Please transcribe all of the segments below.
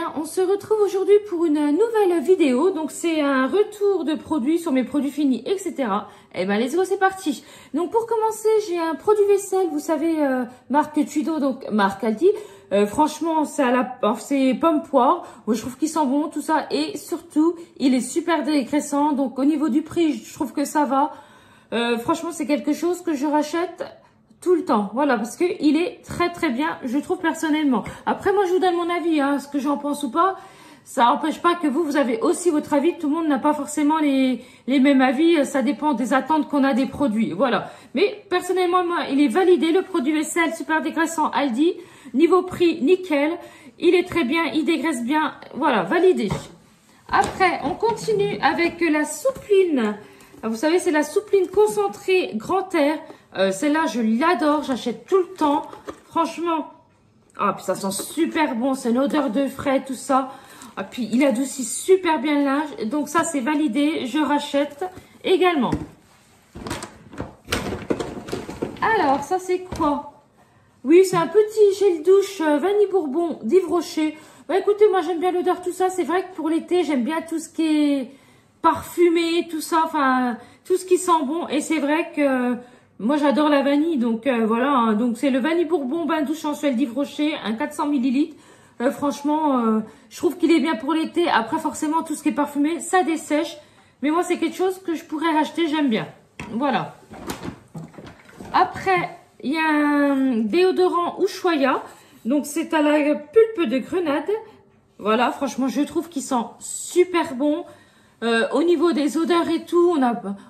bien, on se retrouve aujourd'hui pour une nouvelle vidéo. Donc c'est un retour de produits sur mes produits finis, etc. Et ben let's go, c'est parti. Donc pour commencer, j'ai un produit vaisselle, vous savez, marque Tudo, donc marque Aldi. Franchement, c'est pomme poire. Moi, je trouve qu'il sent bon, tout ça. Et surtout, il est super dégraissant. Donc au niveau du prix, je trouve que ça va. Franchement, c'est quelque chose que je rachète tout le temps, voilà, parce que il est très très bien, je trouve personnellement. Après, moi, je vous donne mon avis, ce que j'en pense ou pas. Ça n'empêche pas que vous avez aussi votre avis. Tout le monde n'a pas forcément les mêmes avis. Ça dépend des attentes qu'on a des produits, voilà. Mais personnellement, moi, il est validé, le produit vaisselle super dégraissant Aldi. Niveau prix, nickel. Il est très bien, il dégraisse bien, voilà, validé. Après, on continue avec la soupline. Vous savez, c'est la soupline concentrée grand air. Celle-là, je l'adore, j'achète tout le temps. Franchement, puis ça sent super bon, c'est une odeur de frais, tout ça. Puis il adoucit super bien le linge. Donc ça, c'est validé, je rachète également. Alors, ça c'est quoi? Oui, c'est un petit gel douche vanille bourbon d'Yves Rocher. Bah écoutez, moi j'aime bien l'odeur, tout ça. C'est vrai que pour l'été, j'aime bien tout ce qui est parfumé, tout ça, enfin, tout ce qui sent bon. Et c'est vrai que moi, j'adore la vanille, donc voilà. Donc, c'est le vanille bourbon bain douche sensuel d'Yves Rocher, un 400 ml. Franchement, je trouve qu'il est bien pour l'été. Après, forcément, tout ce qui est parfumé, ça dessèche. Mais moi, c'est quelque chose que je pourrais racheter, j'aime bien. Voilà. Après, il y a un déodorant Ushuaïa. Donc, c'est à la pulpe de grenade. Voilà, franchement, je trouve qu'il sent super bon. Au niveau des odeurs et tout,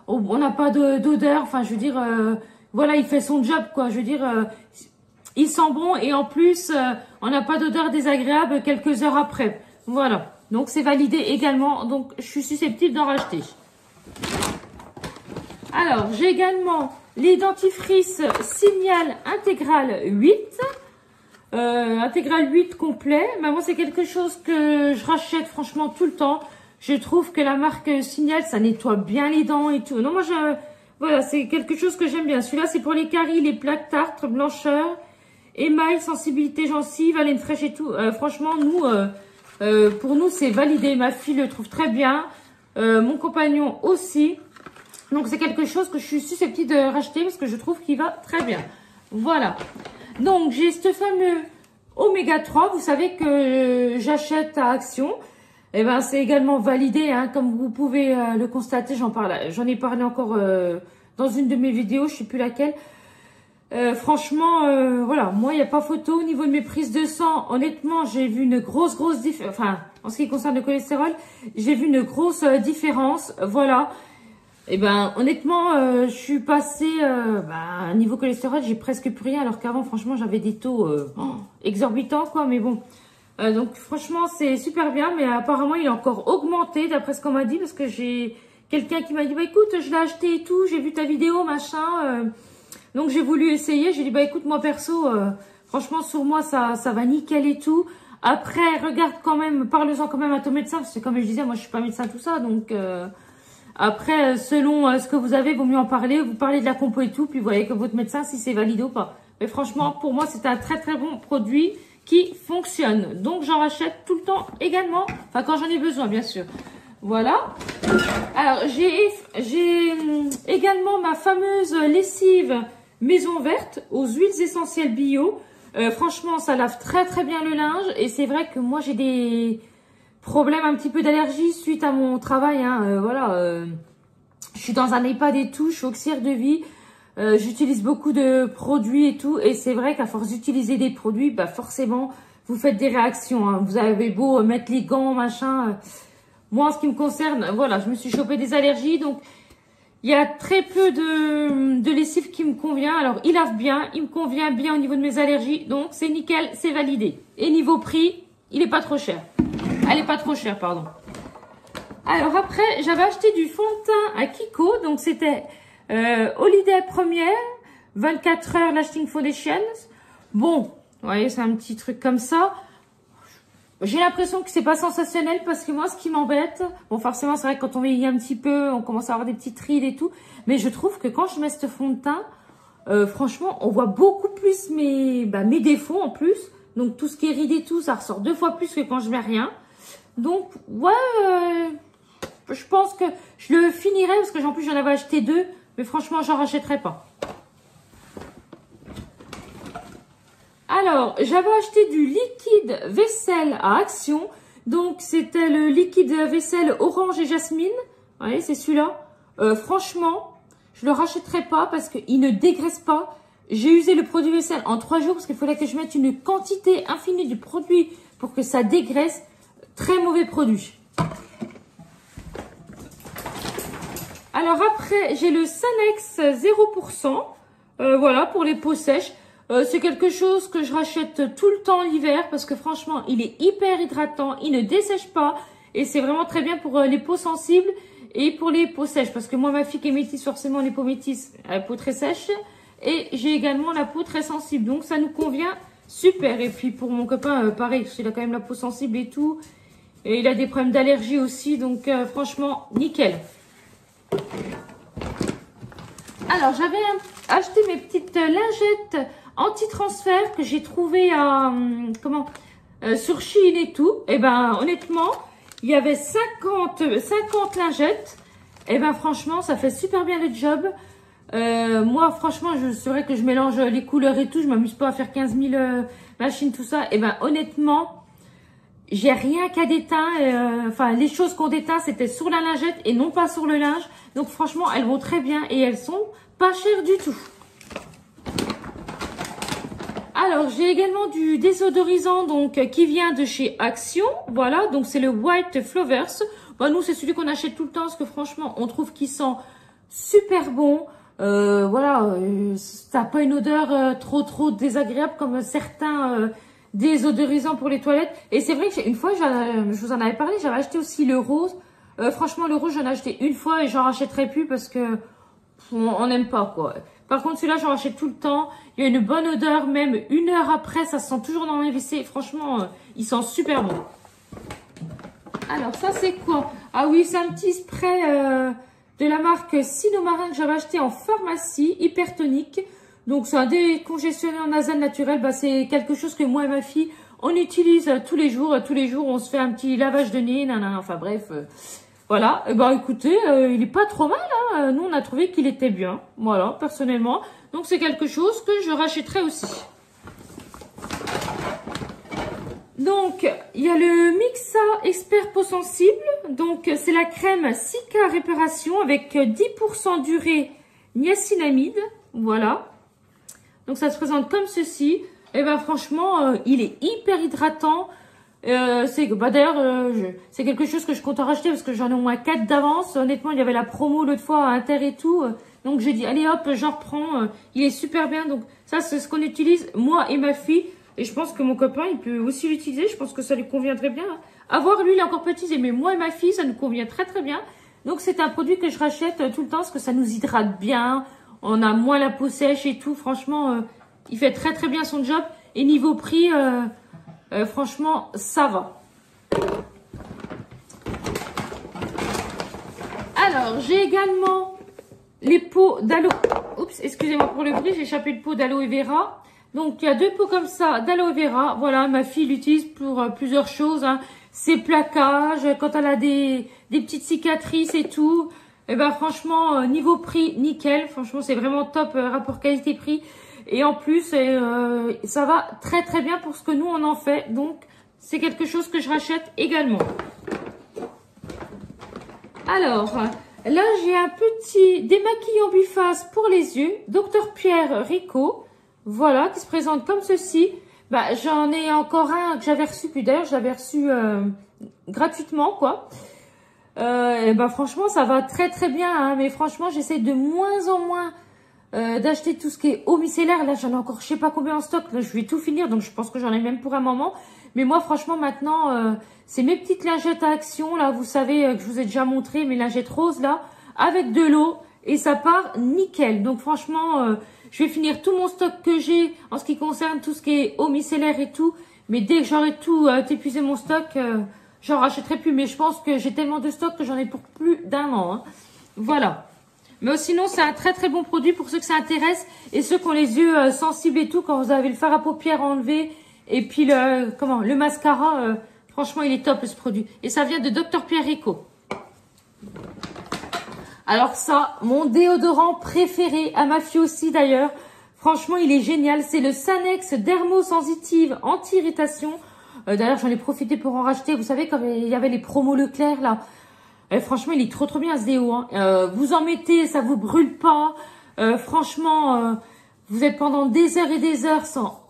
on n'a pas d'odeur. Enfin, je veux dire, voilà, il fait son job, quoi. Je veux dire, il sent bon et en plus, on n'a pas d'odeur désagréable quelques heures après. Voilà. Donc, c'est validé également. Donc, je suis susceptible d'en racheter. Alors, j'ai également les dentifrices Signal Intégral 8. Intégral 8 complet. Mais moi, c'est quelque chose que je rachète franchement tout le temps. Je trouve que la marque Signal, ça nettoie bien les dents et tout. Non, moi, voilà, c'est quelque chose que j'aime bien. Celui-là, c'est pour les caries, les plaques, tartres, blancheur, émail, sensibilité gencive, haleine fraîche et tout. Franchement, nous, pour nous, c'est validé. Ma fille le trouve très bien. Mon compagnon aussi. Donc, c'est quelque chose que je suis susceptible de racheter parce que je trouve qu'il va très bien. Voilà. Donc, j'ai ce fameux Oméga 3. Vous savez que j'achète à Action. Eh ben, c'est également validé, comme vous pouvez le constater. J'en ai parlé encore dans une de mes vidéos, je sais plus laquelle. Franchement, voilà, moi, il n'y a pas photo. Au niveau de mes prises de sang, honnêtement, j'ai vu une grosse différence. Enfin, en ce qui concerne le cholestérol, j'ai vu une grosse différence. Voilà. Eh ben, honnêtement, je suis passée, niveau cholestérol, j'ai presque plus rien. Alors qu'avant, franchement, j'avais des taux exorbitants, quoi. Mais bon. Donc franchement c'est super bien, mais apparemment il a encore augmenté d'après ce qu'on m'a dit, parce que j'ai quelqu'un qui m'a dit écoute, je l'ai acheté et tout, j'ai vu ta vidéo machin, donc j'ai voulu essayer. J'ai dit écoute, moi perso, franchement sur moi ça va nickel et tout. Après regarde quand même, parle-en quand même à ton médecin, parce que comme je disais, moi je suis pas médecin tout ça, donc après selon ce que vous avez, vaut mieux en parler. Vous parlez de la compo et tout, puis vous voyez que votre médecin si c'est validé ou pas. Mais franchement pour moi c'est un très très bon produit qui fonctionne. Donc, j'en rachète tout le temps également. Enfin, quand j'en ai besoin, bien sûr. Voilà. Alors, j'ai également ma fameuse lessive Maison Verte aux huiles essentielles bio. Franchement, ça lave très, très bien le linge. Et c'est vrai que moi, j'ai des problèmes un petit peu d'allergie suite à mon travail. Voilà. Je suis dans un EHPAD et tout. Je suis auxiliaire de vie. J'utilise beaucoup de produits et tout, et c'est vrai qu'à force d'utiliser des produits, forcément, vous faites des réactions. Vous avez beau mettre les gants, machin. Moi, en ce qui me concerne, voilà, je me suis chopé des allergies, donc il y a très peu de lessive qui me convient. Alors, il lave bien, il me convient bien au niveau de mes allergies, donc c'est nickel, c'est validé. Et niveau prix, il est pas trop cher. Elle est pas trop chère, pardon. Alors après, j'avais acheté du fond de teint à Kiko, donc c'était Holiday Première, 24 heures Lasting Foundation. Bon, vous voyez, c'est un petit truc comme ça. J'ai l'impression que c'est pas sensationnel parce que moi, ce qui m'embête, bon, forcément, c'est vrai que quand on vieillit un petit peu, on commence à avoir des petites rides et tout. Mais je trouve que quand je mets ce fond de teint, franchement, on voit beaucoup plus mes défauts en plus. Donc, tout ce qui est rides et tout, ça ressort 2 fois plus que quand je mets rien. Donc, ouais, je pense que je le finirai parce que en plus, j'en avais acheté 2. Mais franchement, j'en rachèterai pas. Alors, j'avais acheté du liquide vaisselle à Action. Donc, c'était le liquide vaisselle orange et jasmine. Vous voyez, c'est celui-là. Franchement, je le rachèterai pas parce qu'il ne dégraisse pas. J'ai usé le produit vaisselle en 3 jours parce qu'il fallait que je mette une quantité infinie du produit pour que ça dégraisse. Très mauvais produit. Alors après, j'ai le Sanex 0%. Voilà, pour les peaux sèches. C'est quelque chose que je rachète tout le temps l'hiver parce que franchement, il est hyper hydratant. Il ne dessèche pas. Et c'est vraiment très bien pour les peaux sensibles et pour les peaux sèches. Parce que moi, ma fille qui est métisse, forcément, les peaux métisses, elle a la peau très sèche. Et j'ai également la peau très sensible. Donc, ça nous convient super. Et puis, pour mon copain, pareil, parce qu'il a quand même la peau sensible et tout. Et il a des problèmes d'allergie aussi. Donc, franchement, nickel. Alors, j'avais acheté mes petites lingettes anti-transfert que j'ai trouvées à, sur Shein et tout. Et ben, honnêtement, il y avait 50 lingettes. Et ben, franchement, ça fait super bien le job. Moi, franchement, c'est vrai que je mélange les couleurs et tout. Je m'amuse pas à faire 15 000 machines, tout ça. Et ben, honnêtement, j'ai rien qu'à déteindre. Enfin, les choses qu'on déteint, c'était sur la lingette et non pas sur le linge. Donc, franchement, elles vont très bien et elles sont pas chères du tout. Alors, j'ai également du désodorisant donc qui vient de chez Action. Voilà, donc c'est le White Flowers. Bon, nous, c'est celui qu'on achète tout le temps parce que franchement, on trouve qu'il sent super bon. Voilà, ça n'a pas une odeur trop désagréable comme certains désodorisants pour les toilettes. Et c'est vrai que une fois, je vous en avais parlé, j'avais acheté aussi le rose. Franchement, le rose, j'en ai acheté une fois et j'en rachèterai plus parce que on n'aime pas, quoi. Par contre, celui-là, j'en rachète tout le temps. Il y a une bonne odeur, même 1 heure après, ça se sent toujours dans les WC. Franchement, il sent super bon. Alors, ça, c'est quoi? Ah oui, c'est un petit spray de la marque Sinomarin que j'avais acheté en pharmacie, hypertonique. Donc, c'est un décongestionneur nasal naturel. Bah, c'est quelque chose que moi et ma fille, on utilise tous les jours. Tous les jours, on se fait un petit lavage de nez, nanana. Enfin, bref... Voilà, et bah écoutez, il est pas trop mal, hein. Nous on a trouvé qu'il était bien, voilà, personnellement. Donc c'est quelque chose que je rachèterai aussi. Donc, il y a le Mixa Expert Peau Sensible. Donc, c'est la crème Cica Réparation avec 10% d'urée niacinamide. Voilà. Donc, ça se présente comme ceci. Et ben franchement, il est hyper hydratant. D'ailleurs, c'est quelque chose que je compte en racheter parce que j'en ai au moins 4 d'avance. Honnêtement, il y avait la promo l'autre fois à Inter et tout. Donc, j'ai dit, allez hop, j'en reprends. Il est super bien. Donc, ça, c'est ce qu'on utilise, moi et ma fille. Et je pense que mon copain, il peut aussi l'utiliser. Je pense que ça lui conviendrait bien. À voir, lui, il est encore petit. Mais moi et ma fille, ça nous convient très, très bien. Donc, c'est un produit que je rachète tout le temps parce que ça nous hydrate bien. On a moins la peau sèche et tout. Franchement, il fait très, très bien son job. Et niveau prix... franchement, ça va. Alors, j'ai également les pots d'aloe. Oups, excusez-moi pour le bruit, j'ai échappé le pot d'aloe vera. Donc, il y a 2 pots comme ça d'aloe vera. Voilà, ma fille l'utilise pour plusieurs choses. Hein. Ses plaquages, quand elle a des petites cicatrices et tout. Et ben franchement, niveau prix, nickel. Franchement, c'est vraiment top rapport qualité-prix. Et en plus, ça va très très bien pour ce que nous on en fait. Donc, c'est quelque chose que je rachète également. Alors, là j'ai un petit démaquillant biface pour les yeux. Dr Pierre Rico. Voilà, qui se présente comme ceci. Bah, j'en ai encore un que j'avais reçu. Puis d'ailleurs, je l'avais reçu gratuitement, quoi. Et bah, franchement, ça va très très bien. Hein, mais franchement, j'essaie de moins en moins... d'acheter tout ce qui est eau micellaire. Là, j'en ai encore je sais pas combien en stock. Là, je vais tout finir. Donc, je pense que j'en ai même pour un moment. Mais moi, franchement, maintenant, c'est mes petites lingettes à Action. Là, vous savez que je vous ai déjà montré mes lingettes roses, là, avec de l'eau. Et ça part nickel. Donc, franchement, je vais finir tout mon stock que j'ai en ce qui concerne tout ce qui est eau micellaire et tout. Mais dès que j'aurai tout épuisé mon stock, j'en rachèterai plus. Mais je pense que j'ai tellement de stock que j'en ai pour plus d'1 an. Hein. Voilà. Mais sinon, c'est un très très bon produit pour ceux que ça intéresse et ceux qui ont les yeux sensibles et tout. Quand vous avez le fard à paupières enlevé Et puis le mascara, franchement, il est top ce produit. Et ça vient de Dr Pierre Rico. Alors ça, mon déodorant préféré, à ma fille aussi d'ailleurs. Franchement, il est génial. C'est le Sanex Dermosensitive Anti-Irritation. D'ailleurs, j'en ai profité pour en racheter. Vous savez, comme il y avait les promos Leclerc là. Franchement, il est trop bien ce déo. Hein. Vous en mettez, ça vous brûle pas. Franchement, vous êtes pendant des heures et des heures sans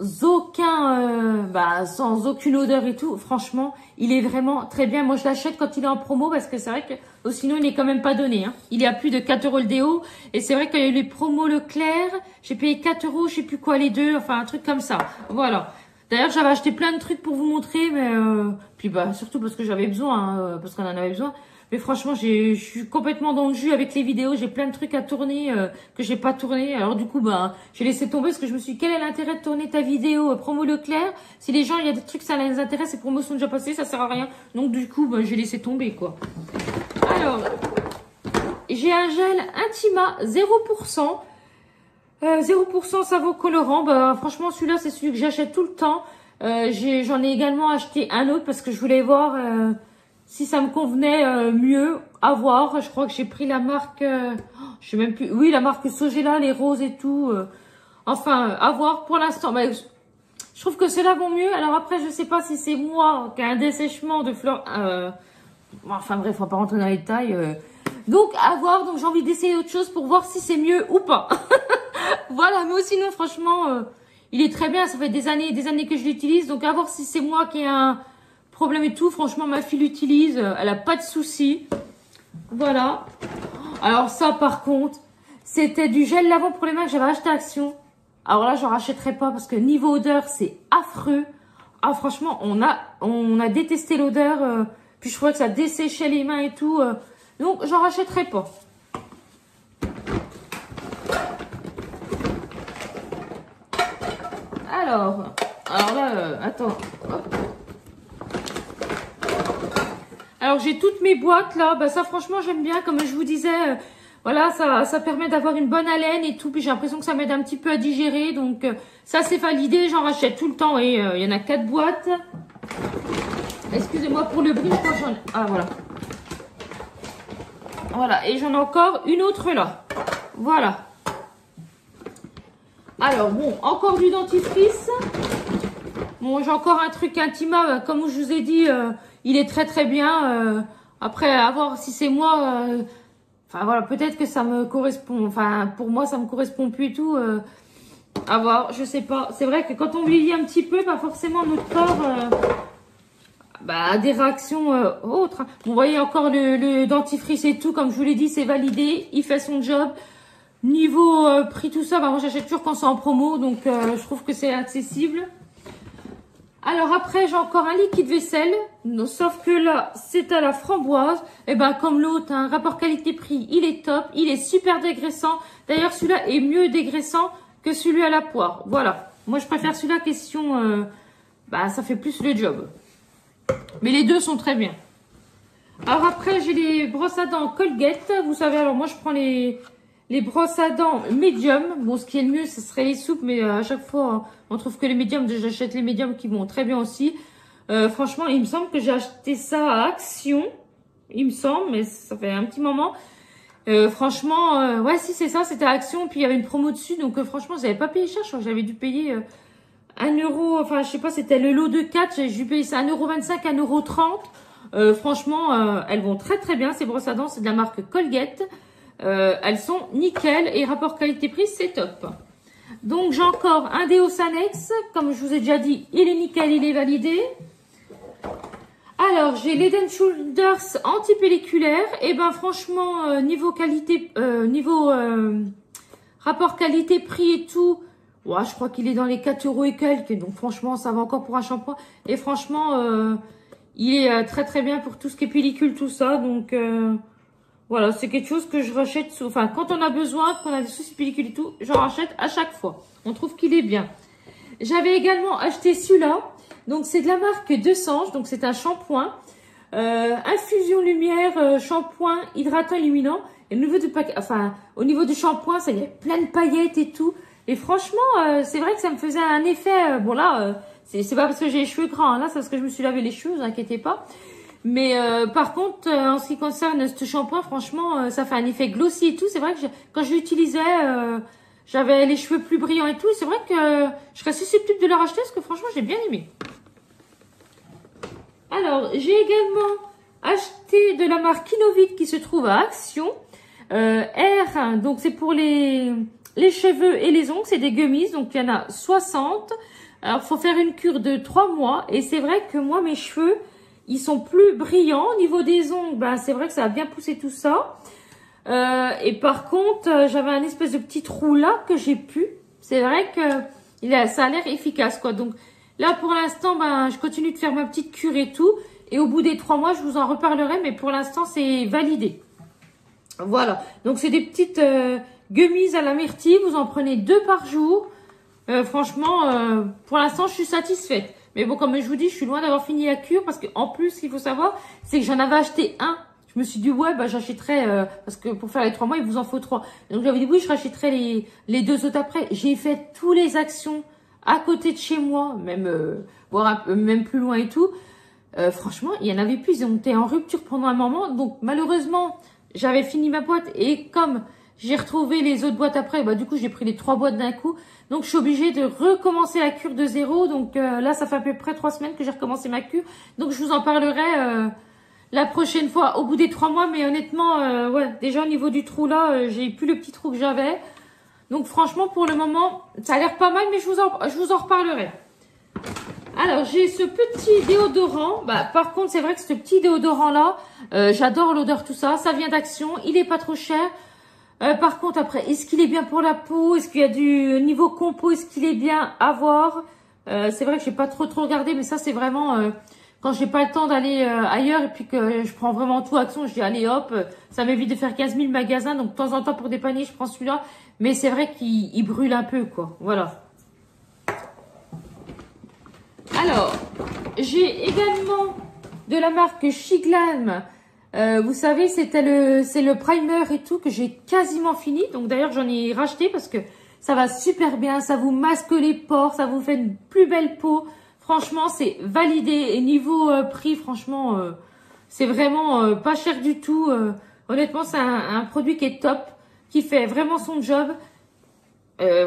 sans aucune odeur et tout. Franchement, il est vraiment très bien. Moi, je l'achète quand il est en promo parce que c'est vrai que sinon, il n'est quand même pas donné. Hein. Il est à plus de 4 € le déo. Et c'est vrai qu'il y a eu les promos Leclerc. J'ai payé 4 €, je sais plus quoi, les deux. Enfin, un truc comme ça. Voilà. D'ailleurs, j'avais acheté plein de trucs pour vous montrer. Mais puis surtout parce que j'avais besoin. Parce qu'on en avait besoin. Mais franchement, je suis complètement dans le jus avec les vidéos. J'ai plein de trucs à tourner que j'ai pas tourné. Alors du coup, j'ai laissé tomber parce que je me suis dit, quel est l'intérêt de tourner ta vidéo promo Leclerc? Si les gens, il y a des trucs, ça les intéresse, ces promotions déjà passées, ça sert à rien. Donc du coup, j'ai laissé tomber, quoi. Alors, j'ai un gel Intima 0%. 0% savon colorant. Franchement, celui-là, c'est celui que j'achète tout le temps. J'en ai également acheté un autre parce que je voulais voir... si ça me convenait mieux, à voir. Je crois que j'ai pris la marque, je sais même plus. Oui, la marque Sogela, les roses et tout. Enfin, à voir pour l'instant. Je trouve que ceux-là vont mieux. Alors après, je sais pas si c'est moi qui ai un dessèchement de fleurs. Enfin bref, on va pas rentrer dans les détails. Donc, à voir. Donc, j'ai envie d'essayer autre chose pour voir si c'est mieux ou pas. Voilà, mais sinon, franchement, il est très bien. Ça fait des années et des années que je l'utilise. Donc, à voir si c'est moi qui ai un... problème et tout, franchement ma fille l'utilise, elle a pas de soucis. Voilà. Alors ça par contre, c'était du gel lavant pour les mains que j'avais acheté à Action. Alors là, j'en rachèterai pas parce que niveau odeur, c'est affreux. Ah franchement, on a détesté l'odeur, puis je trouvais que ça desséchait les mains et tout. Donc j'en rachèterai pas. Alors là, attends. Hop. Alors, j'ai toutes mes boîtes là. Ça, franchement, j'aime bien. Comme je vous disais, voilà, ça permet d'avoir une bonne haleine et tout. Puis, j'ai l'impression que ça m'aide un petit peu à digérer. Donc, ça, c'est validé. J'en rachète tout le temps. Et il y en a 4 boîtes. Excusez-moi pour le bruit. Je crois que j'en ai... Ah, voilà. Voilà. Et j'en ai encore une autre là. Voilà. Alors, bon, encore du dentifrice. Bon, j'ai encore un truc Intima. Comme je vous ai dit... il est très bien. Après, à voir si c'est moi. Enfin voilà, peut-être que ça me correspond. Enfin, pour moi, ça me correspond plus et tout. À voir, je sais pas. C'est vrai que quand on vieillit un petit peu, pas forcément notre corps a des réactions autres. Vous voyez encore le dentifrice et tout, comme je vous l'ai dit, c'est validé. Il fait son job. Niveau prix, tout ça, moi j'achète toujours quand c'est en promo. Donc je trouve que c'est accessible. Alors après, j'ai encore un liquide vaisselle, sauf que là, c'est à la framboise. Et comme l'autre, un rapport qualité-prix, il est top, il est super dégraissant. D'ailleurs, celui-là est mieux dégraissant que celui à la poire. Voilà. Moi, je préfère celui-là, question, ça fait plus le job. Mais les deux sont très bien. Alors après, j'ai les brosses à dents Colgate. Vous savez, alors moi, je prends les brosses à dents médium. Bon, ce qui est le mieux, ce serait les soupes, mais à chaque fois, on trouve que les médiums, j'achète les médiums qui vont très bien aussi. Franchement, il me semble que j'ai acheté ça à Action. Il me semble, mais ça fait un petit moment. Franchement, ouais, si c'est ça, c'était à Action, puis il y avait une promo dessus. Donc franchement, j'avais pas payé cher, je crois que j'avais dû payer 1 €. Enfin, je sais pas, c'était le lot de 4. J'ai dû payer ça 1,25 €, 1,30 €. Franchement, elles vont très bien. Ces brosses à dents, c'est de la marque Colgate. Elles sont nickel et rapport qualité-prix, c'est top. Donc, j'ai encore un déo Sanex. Comme je vous ai déjà dit, il est nickel, il est validé. Alors, j'ai l'Head & Shoulders anti-pelliculaire. Et franchement, niveau qualité, rapport qualité-prix et tout, ouais, je crois qu'il est dans les 4 € et quelques. Donc, franchement, ça va encore pour un shampoing. Et franchement, il est très bien pour tout ce qui est pellicule, tout ça. Donc... voilà, c'est quelque chose que je rachète, enfin, quand on a besoin, qu'on a des soucis de pellicule et tout, j'en rachète à chaque fois. On trouve qu'il est bien. J'avais également acheté celui-là. Donc, c'est de la marque Desange. Donc, c'est un shampoing. Infusion lumière, shampoing hydratant illuminant. Et au niveau du shampoing, ça y est plein de paillettes et tout. Et franchement, c'est vrai que ça me faisait un effet, bon là, c'est pas parce que j'ai les cheveux gras, hein, là, c'est parce que je me suis lavé les cheveux, vous inquiétez pas. Mais par contre, en ce qui concerne ce shampoing, franchement, ça fait un effet glossy et tout. C'est vrai que quand je l'utilisais, j'avais les cheveux plus brillants et tout. C'est vrai que je serais susceptible de le racheter parce que franchement, j'ai bien aimé. Alors, j'ai également acheté de la marque Kinovit qui se trouve à Action. R, donc c'est pour les cheveux et les ongles, c'est des gummies, donc il y en a 60. Alors, faut faire une cure de 3 mois. Et c'est vrai que moi, mes cheveux, ils sont plus brillants. Au niveau des ongles, ben, c'est vrai que ça a bien poussé tout ça. Et par contre, j'avais un espèce de petit trou là que j'ai pu. C'est vrai que ça a l'air efficace, quoi. Donc là, pour l'instant, ben, je continue de faire ma petite cure et tout. Et au bout des 3 mois, je vous en reparlerai. Mais pour l'instant, c'est validé. Voilà. Donc, c'est des petites gummies à la myrtille. Vous en prenez 2 par jour. Franchement, pour l'instant, je suis satisfaite. Mais bon, comme je vous dis, je suis loin d'avoir fini la cure. Parce qu'en plus, ce qu'il faut savoir, c'est que j'en avais acheté un. Je me suis dit, ouais, bah, j'achèterai, parce que pour faire les 3 mois, il vous en faut 3. Donc, j'avais dit, oui, je rachèterai les 2 autres après. J'ai fait toutes les actions à côté de chez moi, même, voire même plus loin et tout. Franchement, il y en avait plus. Ils ont été en rupture pendant un moment. Donc, malheureusement, j'avais fini ma boîte. Et comme j'ai retrouvé les autres boîtes après, bah, du coup, j'ai pris les 3 boîtes d'un coup. Donc, je suis obligée de recommencer la cure de zéro. Donc, là, ça fait à peu près 3 semaines que j'ai recommencé ma cure. Donc, je vous en parlerai, la prochaine fois, au bout des 3 mois, mais honnêtement, ouais, déjà au niveau du trou là, j'ai plus le petit trou que j'avais. Donc franchement, pour le moment, ça a l'air pas mal, mais je vous en reparlerai. Alors, j'ai ce petit déodorant. Bah, par contre, c'est vrai que ce petit déodorant là, j'adore l'odeur, tout ça. Ça vient d'Action, il est pas trop cher. Par contre, après, est-ce qu'il est bien pour la peau? Est-ce qu'il y a du niveau compo? Est-ce qu'il est bien à voir? C'est vrai que j'ai pas trop regardé, mais ça, c'est vraiment... quand j'ai pas le temps d'aller ailleurs et puis que je prends vraiment tout Action, je dis allez hop, ça m'évite de faire 15 000 magasins. Donc de temps en temps pour dépanner, je prends celui-là. Mais c'est vrai qu'il brûle un peu, quoi. Voilà. Alors, j'ai également de la marque Shiglam. Vous savez, c'est le primer et tout que j'ai quasiment fini. Donc d'ailleurs, j'en ai racheté parce que ça va super bien. Ça vous masque les pores, ça vous fait une plus belle peau. Franchement, c'est validé. Et niveau prix, franchement, c'est vraiment pas cher du tout. Honnêtement, c'est un produit qui est top, qui fait vraiment son job.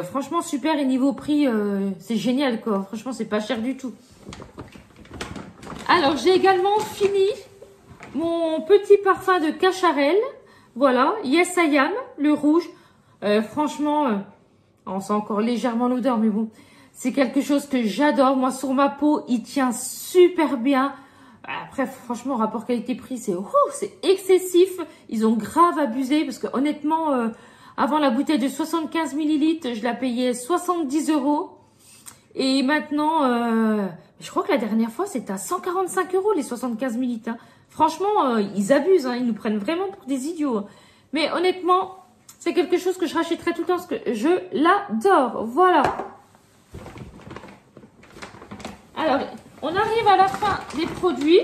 Franchement, super. Et niveau prix, c'est génial, quoi. Franchement, c'est pas cher du tout. Alors, j'ai également fini mon petit parfum de Cacharel. Voilà, Yes I Am, le rouge. Franchement, on sent encore légèrement l'odeur, mais bon. C'est quelque chose que j'adore. Moi, sur ma peau, il tient super bien. Après, franchement, rapport qualité-prix, c'est excessif. Ils ont grave abusé parce que honnêtement, avant la bouteille de 75 ml, je la payais 70 €. Et maintenant, je crois que la dernière fois, c'était à 145 € les 75 ml. Hein. Franchement, ils abusent. Hein. Ils nous prennent vraiment pour des idiots. Hein. Mais honnêtement, c'est quelque chose que je rachèterai tout le temps parce que je l'adore. Voilà. Alors, on arrive à la fin des produits.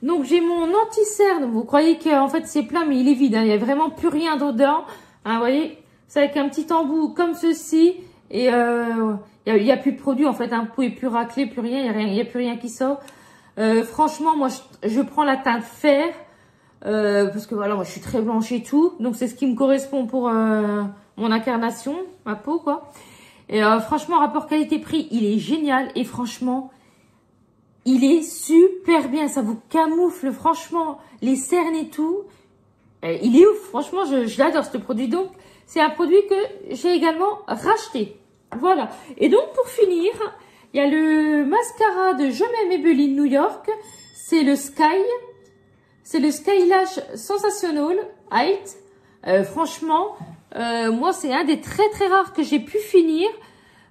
Donc, j'ai mon anti-cerne. Vous croyez qu'en fait, c'est plein, mais il est vide. Hein. Il n'y a vraiment plus rien dedans. Hein, vous voyez, c'est avec un petit embout comme ceci. Et il y a plus de produits, en fait. Hein. Vous pouvez plus racler, plus rien. Il n'y a plus rien qui sort. Franchement, moi, je prends la teinte fer. Parce que voilà, moi, je suis très blanche et tout. Donc, c'est ce qui me correspond pour mon incarnation, ma peau, quoi. Et franchement, rapport qualité-prix, il est génial. Et franchement, il est super bien. Ça vous camoufle, franchement, les cernes et tout. Il est ouf. Franchement, je l'adore, ce produit. Donc, c'est un produit que j'ai également racheté. Voilà. Et donc, pour finir, il y a le mascara de Je m'aime Maybelline New York. C'est le Sky. C'est le Sky Lash Sensational Height. Franchement... moi, c'est un des très rares que j'ai pu finir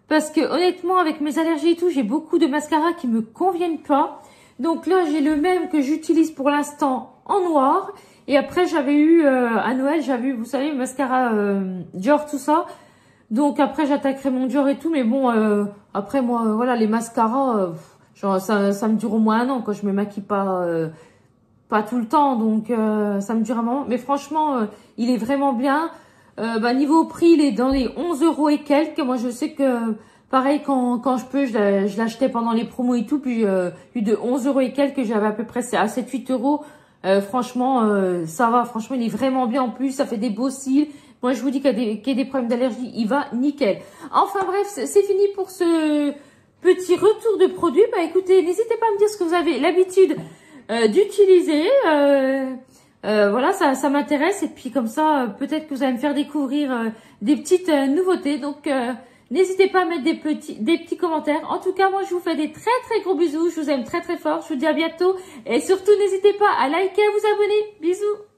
parce que honnêtement, avec mes allergies et tout, j'ai beaucoup de mascaras qui me conviennent pas. Donc là, j'ai le même que j'utilise pour l'instant en noir. Et après, j'avais eu à Noël, j'avais eu, vous savez, le mascara Dior, tout ça. Donc après, j'attaquerai mon Dior et tout. Mais bon, après, moi, voilà, les mascaras, genre, ça me dure au moins un an quand je me maquille pas tout le temps. Donc, ça me dure un moment. Mais franchement, il est vraiment bien. Niveau prix, il est dans les 11 € et quelques. Moi, je sais que Pareil, quand je peux, je l'achetais pendant les promos et tout. Puis, eu de 11 € et quelques, j'avais à peu près à 7-8 €. Franchement, ça va. Franchement, il est vraiment bien en plus. Ça fait des beaux cils. Moi, je vous dis qu'il y a des problèmes d'allergie, il va nickel. Enfin bref, c'est fini pour ce petit retour de produit. Bah écoutez, n'hésitez pas à me dire ce que vous avez l'habitude d'utiliser. Voilà, ça m'intéresse. Et puis comme ça, peut-être que vous allez me faire découvrir des petites nouveautés. Donc, n'hésitez pas à mettre des petits commentaires. En tout cas, moi, je vous fais des très très gros bisous. Je vous aime très très fort. Je vous dis à bientôt. Et surtout, n'hésitez pas à liker, à vous abonner. Bisous.